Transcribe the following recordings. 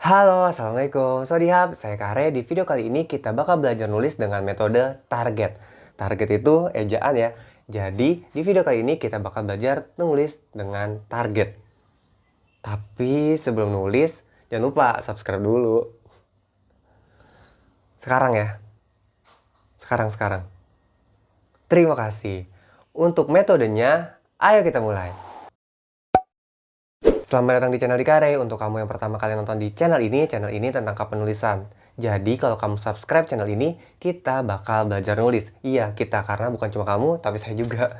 Halo, Assalamualaikum. Swadihab, saya Kare. Di video kali ini kita bakal belajar nulis dengan metode target. Target itu ejaan ya. Jadi, di video kali ini kita bakal belajar nulis dengan target. Tapi sebelum nulis, jangan lupa subscribe dulu. Sekarang ya. Sekarang. Terima kasih. Untuk metodenya, ayo kita mulai. Selamat datang di channel Dikare. Untuk kamu yang pertama kali nonton di channel ini tentang kepenulisan. Jadi kalau kamu subscribe channel ini, kita bakal belajar nulis. Iya, kita, karena bukan cuma kamu, tapi saya juga.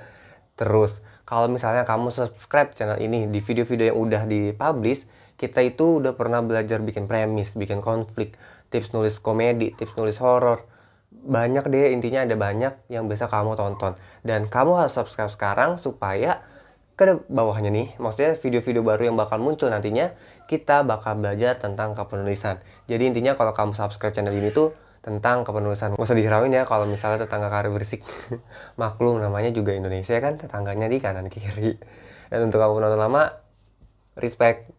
Terus, kalau misalnya kamu subscribe channel ini di video-video yang udah dipublish, kita itu udah pernah belajar bikin premis, bikin konflik, tips nulis komedi, tips nulis horor. Banyak deh, intinya ada banyak yang bisa kamu tonton. Dan kamu harus subscribe sekarang supaya ke bawahnya nih, maksudnya video-video baru yang bakal muncul nantinya, kita bakal belajar tentang kepenulisan. Jadi intinya kalau kamu subscribe channel ini tuh tentang kepenulisan. Nggak usah dihirauin ya kalau misalnya tetangga Kare berisik. Maklum, namanya juga Indonesia kan, tetangganya di kanan kiri. Dan untuk kamu penonton lama, respect.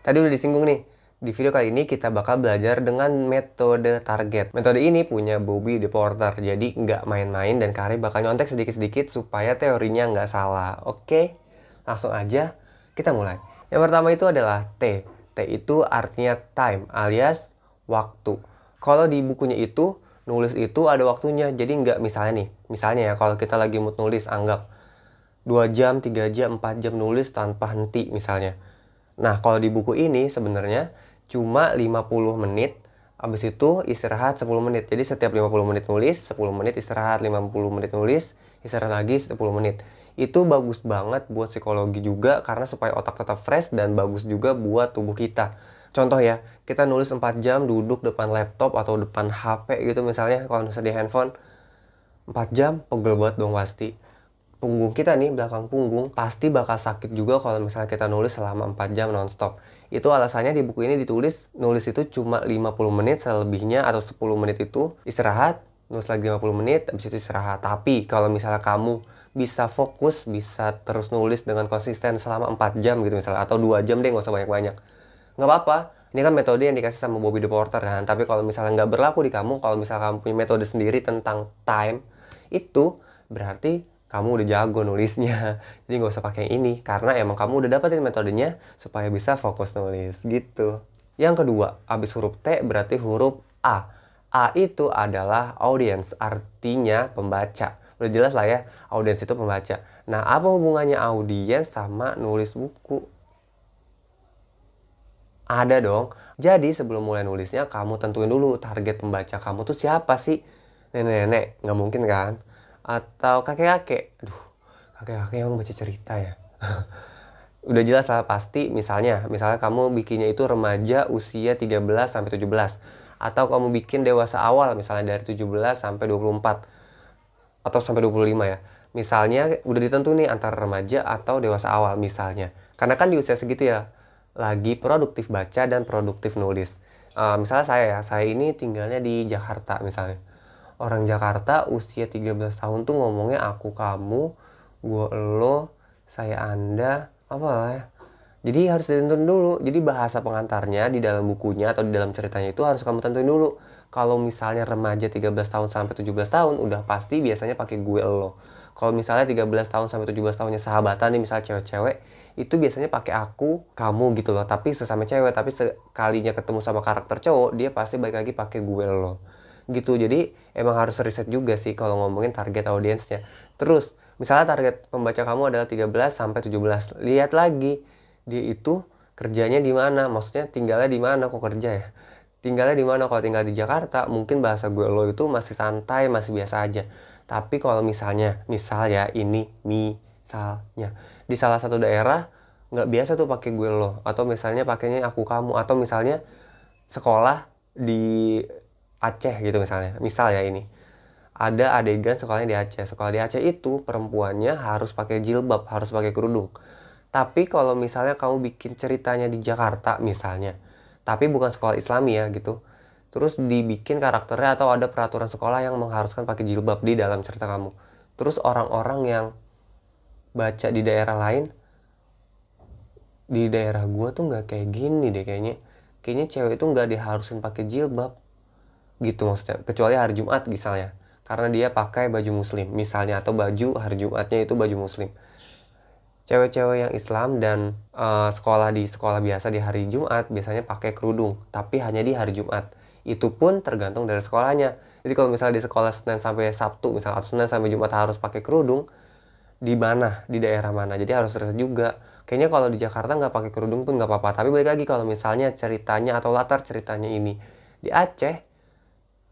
Tadi udah disinggung nih, di video kali ini kita bakal belajar dengan metode target. Metode ini punya Bobby the Porter, jadi nggak main-main dan Kare bakal nyontek sedikit-sedikit supaya teorinya nggak salah. Oke? Langsung aja kita mulai. Yang pertama itu adalah T. T itu artinya time alias waktu. Kalau di bukunya itu, nulis itu ada waktunya. Jadi nggak misalnya ya kalau kita lagi mood nulis, anggap 2 jam, 3 jam, 4 jam nulis tanpa henti misalnya. Nah, kalau di buku ini sebenarnya cuma 50 menit, habis itu istirahat 10 menit. Jadi setiap 50 menit nulis, 10 menit istirahat, 50 menit nulis, istirahat lagi 10 menit. Itu bagus banget buat psikologi juga karena supaya otak tetap fresh dan bagus juga buat tubuh kita. Contoh ya, kita nulis 4 jam duduk depan laptop atau depan HP gitu misalnya, kalau misalnya di handphone 4 jam pegel banget dong pasti. Punggung kita nih, belakang punggung pasti bakal sakit juga kalau misalnya kita nulis selama 4 jam nonstop. Itu alasannya di buku ini ditulis nulis itu cuma 50 menit, selebihnya atau 10 menit itu istirahat, nulis lagi 50 menit, habis itu istirahat. Tapi kalau misalnya kamu bisa fokus, bisa terus nulis dengan konsisten selama 4 jam gitu misalnya, atau 2 jam deh, nggak usah banyak-banyak. Nggak apa-apa, ini kan metode yang dikasih sama Bobby the Porter kan. Tapi kalau misalnya nggak berlaku di kamu, kalau misalnya kamu punya metode sendiri tentang time, itu berarti kamu udah jago nulisnya. Jadi nggak usah pakai ini, karena emang kamu udah dapetin metodenya supaya bisa fokus nulis gitu. Yang kedua, abis huruf T berarti huruf A. A itu adalah audience, artinya pembaca. Udah jelas lah ya, audience itu pembaca. Nah, apa hubungannya audience sama nulis buku? Ada dong. Jadi sebelum mulai nulisnya, kamu tentuin dulu target pembaca kamu tuh siapa sih? Nenek-nenek? Nggak mungkin kan? Atau kakek-kakek? Aduh, kakek-kakek yang baca cerita ya. Udah jelas lah pasti, misalnya kamu bikinnya itu remaja usia 13 sampai 17. Atau kamu bikin dewasa awal, misalnya dari 17 sampai 24. Atau sampai 25 ya. Misalnya udah ditentu nih antara remaja atau dewasa awal misalnya. Karena kan di usia segitu ya, lagi produktif baca dan produktif nulis. Misalnya saya ini tinggalnya di Jakarta misalnya. Orang Jakarta usia 13 tahun tuh ngomongnya aku, kamu, gue, lo, saya, anda, apa lah ya. Jadi harus ditentuin dulu. Jadi bahasa pengantarnya di dalam bukunya atau di dalam ceritanya itu harus kamu tentuin dulu. Kalau misalnya remaja 13 tahun sampai 17 tahun, udah pasti biasanya pakai gue, lo. Kalau misalnya 13 tahun sampai 17 tahunnya sahabatan nih, misalnya cewek-cewek, itu biasanya pakai aku, kamu gitu loh. Tapi sesama cewek, tapi sekalinya ketemu sama karakter cowok, dia pasti balik lagi pakai gue, lo. Gitu. Jadi emang harus riset juga sih kalau ngomongin target audiensnya. Terus, misalnya target pembaca kamu adalah 13 sampai 17. Lihat lagi dia itu kerjanya di mana, maksudnya tinggalnya di mana, kok kerja ya, tinggalnya di mana. Kalau tinggal di Jakarta mungkin bahasa gue lo itu masih santai, masih biasa aja. Tapi kalau misal ya, ini misalnya di salah satu daerah nggak biasa tuh pakai gue lo, atau misalnya pakainya aku, kamu, atau misalnya sekolah di Aceh gitu misalnya, misal ya, ini ada adegan sekolahnya di Aceh. Sekolah di Aceh itu perempuannya harus pakai jilbab, harus pakai kerudung. Tapi kalau misalnya kamu bikin ceritanya di Jakarta misalnya, tapi bukan sekolah Islami ya gitu, terus dibikin karakternya atau ada peraturan sekolah yang mengharuskan pakai jilbab di dalam cerita kamu. Terus orang-orang yang baca di daerah lain, di daerah gua tuh nggak kayak gini deh kayaknya. kayaknya cewek itu nggak diharusin pakai jilbab gitu maksudnya, kecuali hari Jumat misalnya, karena dia pakai baju muslim misalnya, atau baju hari Jumatnya itu baju muslim. Cewek-cewek yang Islam dan sekolah di sekolah biasa di hari Jumat biasanya pakai kerudung, tapi hanya di hari Jumat. Itu pun tergantung dari sekolahnya. Jadi kalau misalnya di sekolah Senin sampai Sabtu, misalnya atau Senin sampai Jumat harus pakai kerudung, di mana, di daerah mana. Jadi harus riset juga. Kayaknya kalau di Jakarta nggak pakai kerudung pun nggak apa-apa. Tapi balik lagi kalau misalnya ceritanya atau latar ceritanya ini di Aceh,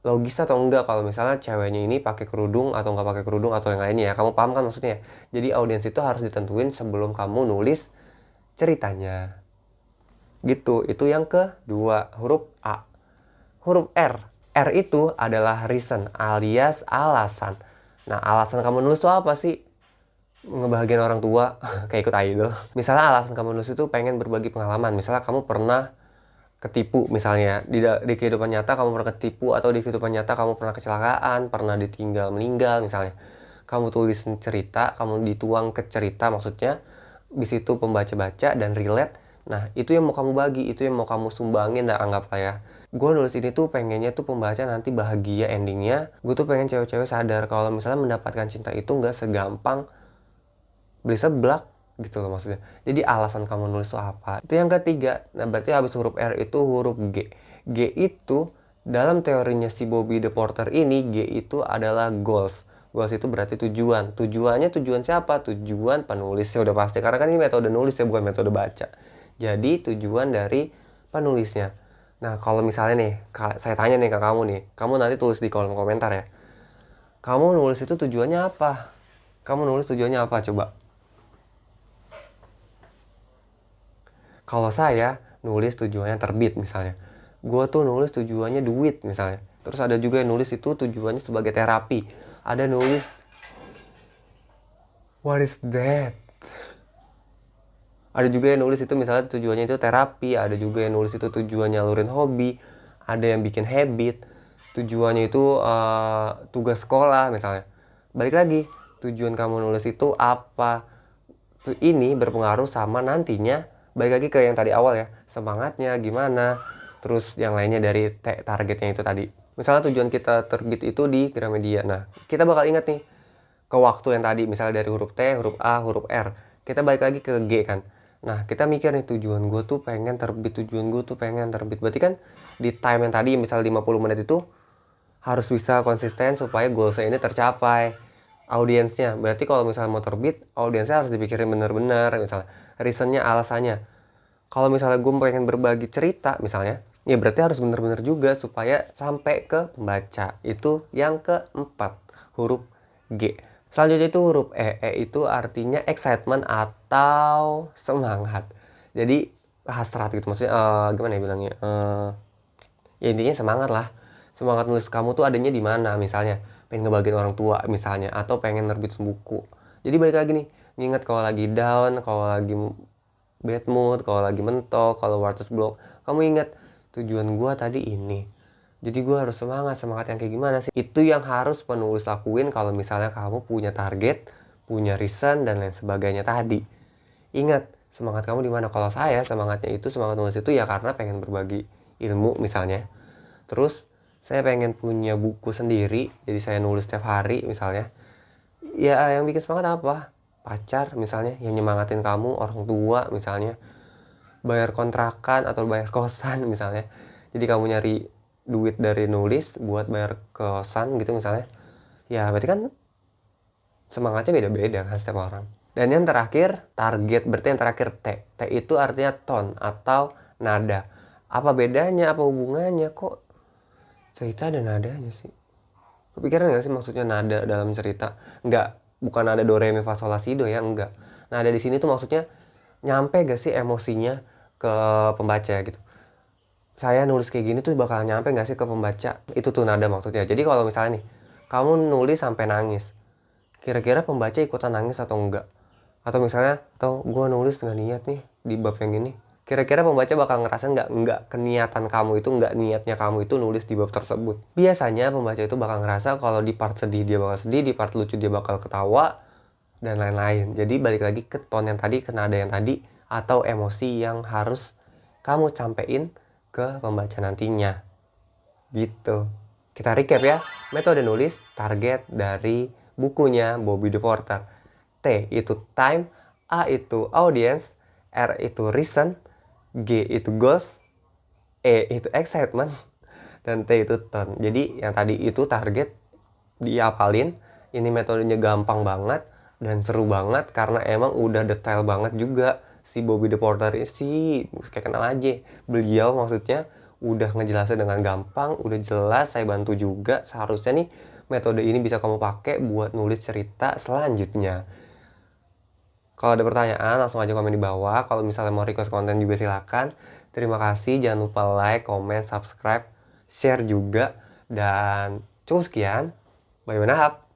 logis atau enggak kalau misalnya ceweknya ini pakai kerudung atau nggak pakai kerudung atau yang lainnya ya. Kamu paham kan maksudnya? Jadi audiens itu harus ditentuin sebelum kamu nulis ceritanya. Gitu. Itu yang kedua, huruf A. Huruf R. R itu adalah reason alias alasan. Nah, alasan kamu nulis itu apa sih? Ngebahagiain orang tua, kayak ikut idol. Misalnya alasan kamu nulis itu pengen berbagi pengalaman. Misalnya kamu pernah ketipu, misalnya di kehidupan nyata kamu pernah ketipu, atau di kehidupan nyata kamu pernah kecelakaan, pernah ditinggal meninggal misalnya. Kamu tulis cerita, kamu dituang ke cerita maksudnya, di situ pembaca baca dan relate. Nah, itu yang mau kamu bagi, itu yang mau kamu sumbangin, dan anggaplah ya, gue nulis ini tuh pengennya tuh pembaca nanti bahagia endingnya. Gue tuh pengen cewek-cewek sadar kalau misalnya mendapatkan cinta itu nggak segampang beli seblak gitu loh maksudnya. Jadi alasan kamu nulis itu apa? Itu yang ketiga. Nah, berarti habis huruf R itu huruf G. G itu dalam teorinya si Bobby the Porter ini, G itu adalah goals. Goals itu berarti tujuan. Tujuannya tujuan siapa? Tujuan penulisnya udah pasti. Karena kan ini metode nulis ya, bukan metode baca. Jadi tujuan dari penulisnya. Nah, kalau misalnya nih, saya tanya nih ke kamu nih. Kamu nanti tulis di kolom komentar ya. Kamu nulis itu tujuannya apa? Kamu nulis tujuannya apa coba? Kalau saya nulis tujuannya terbit misalnya, gue tuh nulis tujuannya duit misalnya. Terus ada juga yang nulis itu tujuannya sebagai terapi. Ada nulis, what is that? Ada juga yang nulis itu misalnya tujuannya itu terapi. Ada juga yang nulis itu tujuannya nyalurin hobi. Ada yang bikin habit. Tujuannya itu tugas sekolah misalnya. Balik lagi, tujuan kamu nulis itu apa? Ini berpengaruh sama nantinya, balik lagi ke yang tadi awal ya, semangatnya gimana, terus yang lainnya dari targetnya itu tadi. Misalnya tujuan kita terbit itu di Gramedia, nah kita bakal ingat nih ke waktu yang tadi, misalnya dari huruf T, huruf A, huruf R, kita balik lagi ke G kan. Nah kita mikir nih, tujuan gue tuh pengen terbit, tujuan gue tuh pengen terbit, berarti kan di time yang tadi misalnya 50 menit itu harus bisa konsisten supaya goalsnya ini tercapai. Audiensnya, berarti kalau misalnya mau terbit, audiensnya harus dipikirin bener-bener, misalnya reasonnya, alasannya. Kalau misalnya gue pengen berbagi cerita misalnya, ya berarti harus bener-bener juga supaya sampai ke pembaca. Itu yang keempat, huruf G. Selanjutnya itu huruf E. E itu artinya excitement atau semangat. Jadi hasrat gitu, maksudnya gimana ya bilangnya, ya intinya semangat lah. Semangat nulis kamu tuh adanya di mana misalnya, pengen ngebagiin orang tua misalnya, atau pengen nerbitin buku. Jadi balik lagi nih, nginget kalau lagi down, kalau lagi bad mood, kalau lagi mentok, kalau writer's block, kamu ingat tujuan gue tadi ini. Jadi gue harus semangat yang kayak gimana sih? Itu yang harus penulis lakuin kalau misalnya kamu punya target, punya reason, dan lain sebagainya tadi. Ingat, semangat kamu di mana? Kalau saya, semangatnya itu, semangat nulis itu ya karena pengen berbagi ilmu misalnya. Terus saya pengen punya buku sendiri, jadi saya nulis setiap hari misalnya. Ya yang bikin semangat apa? Pacar misalnya, yang nyemangatin kamu, orang tua misalnya, bayar kontrakan atau bayar kosan misalnya. Jadi kamu nyari duit dari nulis buat bayar kosan gitu misalnya. Ya berarti kan semangatnya beda-beda kan setiap orang. Dan yang terakhir, target, berarti yang terakhir T. T itu artinya tone atau nada. Apa bedanya, apa hubungannya, kok cerita ada nadanya sih? Kepikiran gak sih maksudnya nada dalam cerita? Enggak, bukan nada do re mi fa sol la si do ya, enggak. Nada di sini tuh maksudnya nyampe gak sih emosinya ke pembaca gitu. Saya nulis kayak gini tuh bakal nyampe gak sih ke pembaca? Itu tuh nada maksudnya. Jadi kalau misalnya nih, kamu nulis sampai nangis, kira-kira pembaca ikutan nangis atau enggak? Atau misalnya, atau gue nulis gak niat nih di bab yang ini, kira-kira pembaca bakal ngerasa nggak keniatan kamu itu, nggak niatnya kamu itu nulis di bab tersebut. Biasanya pembaca itu bakal ngerasa kalau di part sedih dia bakal sedih, di part lucu dia bakal ketawa, dan lain-lain. Jadi balik lagi ke tone yang tadi, ke nada yang tadi, atau emosi yang harus kamu sampein ke ke pembaca nantinya. Gitu. Kita recap ya, metode nulis target dari bukunya Bobby the Porter. T itu time, A itu audience, R itu reason, G itu goals, E itu excitement, dan T itu tone. Jadi yang tadi itu target diapalin. Ini metodenya gampang banget dan seru banget karena emang udah detail banget juga si Bobby the Porter ini sih, kayak kenal aja. Beliau maksudnya udah ngejelasin dengan gampang, udah jelas, saya bantu juga. Seharusnya nih metode ini bisa kamu pakai buat nulis cerita selanjutnya. Kalau ada pertanyaan langsung aja komen di bawah. Kalau misalnya mau request konten juga silakan. Terima kasih, jangan lupa like, comment, subscribe, share juga. Dan cukup sekian. Bye bye.